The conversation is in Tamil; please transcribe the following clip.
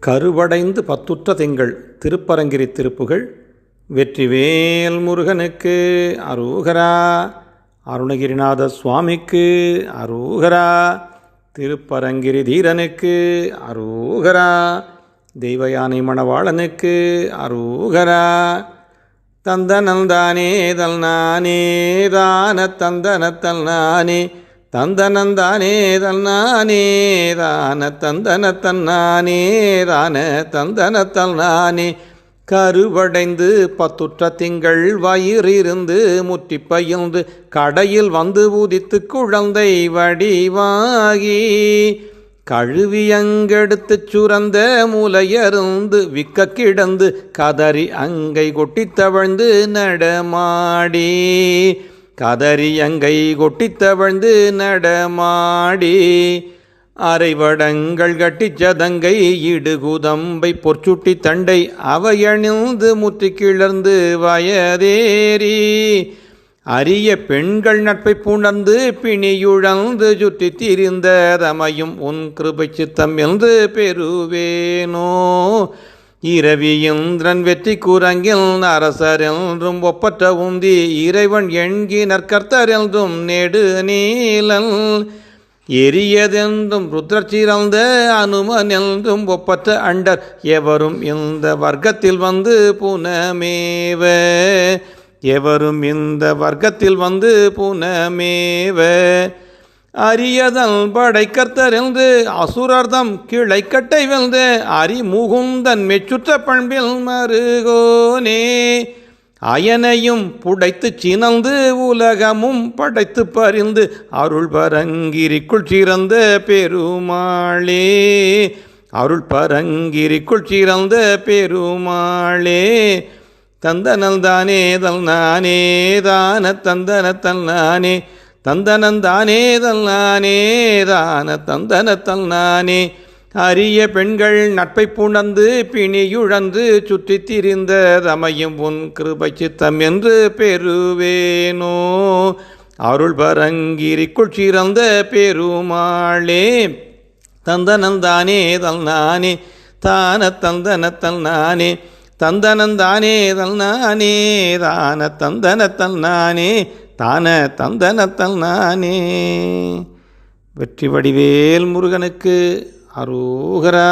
கருவடைந்து பத்துற்ற திங்கள் திருப்பரங்கிரி திருப்புகழ். வெற்றிவேல் முருகனுக்கு அரோகரா. அருணகிரிநாத சுவாமிக்கு அரோகரா. திருப்பரங்கிரி தீரனுக்கு அரோகரா. தெய்வயானை மணவாளனுக்கு அரோகரா. தந்தனந்தானே தல்நானே தான தந்தனத்தல் நானே தந்தனந்தானே தல்நானே தான தந்தனத்தல் நானே தான தந்தனத்தல் நானே. கருவடைந்து பத்துற்ற திங்கள் வயிறிருந்து முற்றி பயின்று கடையில் வந்து உதித்து குழந்தை வடிவாகி கழுவியங்கெடுத்து சுரந்த மூலையருந்து விக்க கிடந்து கதறி அங்கை கொட்டி தவழ்ந்து நடமாடி கதறி அங்கை கொட்டி தவழ்ந்து நடமாடி அரைவடங்கள் கட்டிச்சதங்கை இடுகுதம்பை பொற்சுட்டி தண்டை அவையணிந்து முற்றி கிளர்ந்து வயதேறி அரிய பெண்கள் நட்பை புணர்ந்து பிணியுழந்து சுற்றி திரிந்த தமையும் உன் கிருபை சித்தம் என்று பெறுவேனோ. இரவி இந்திரன் வெற்றி குரங்கில் அரசர் என்றும் ஒப்பற்ற உந்தி இறைவன் எண்கினர் கர்த்தர் என்றும் நெடு நீலன் எரியதென்றும் ருத்ரச்சிறந்த அனுமன் என்றும் ஒப்பற்ற அண்டர் எவரும் இந்த வர்க்கத்தில் வந்து புனமேவ எவரும் இந்த வர்க்கத்தில் வந்து புனமேவ அரியதல் படை கர்த்தர் என்று அசுரர்தம் கிளைக்கட்டை வெல்ந்து அரிமுகுந்தன் மெச்சுற்ற பண்பில் மருகோனே. அயனையும் புடைத்து சினந்து உலகமும் படைத்து பறிந்து அருள் பரங்கிரிக்குள் சிறந்த பெருமாளே அருள் பரங்கிரிக்குள் சிறந்த பெருமாளே. தந்தனல் தானே தல் நானே தான தந்தனத்தல் நானே தந்தனந்தானே தல் நானே தான தந்தனத்தல் நானே. அரிய பெண்கள் நட்பை புணர்ந்து பிணியுழந்து சுற்றி திரிந்த தமையும் உன் கிருபை சித்தம் என்று பெறுவேனோ. அருள் பரங்கிரிக்குள் சிறந்த பெருமாளே. தந்தனந்தானே தல் நானே தான தந்தனத்தல் நானே தந்தனந்தானே தல் நானே தான தந்தனத்தல் நானே தான தந்தனத்தல் நானே. வெற்றி வடிவேல் முருகனுக்கு அரோகரா.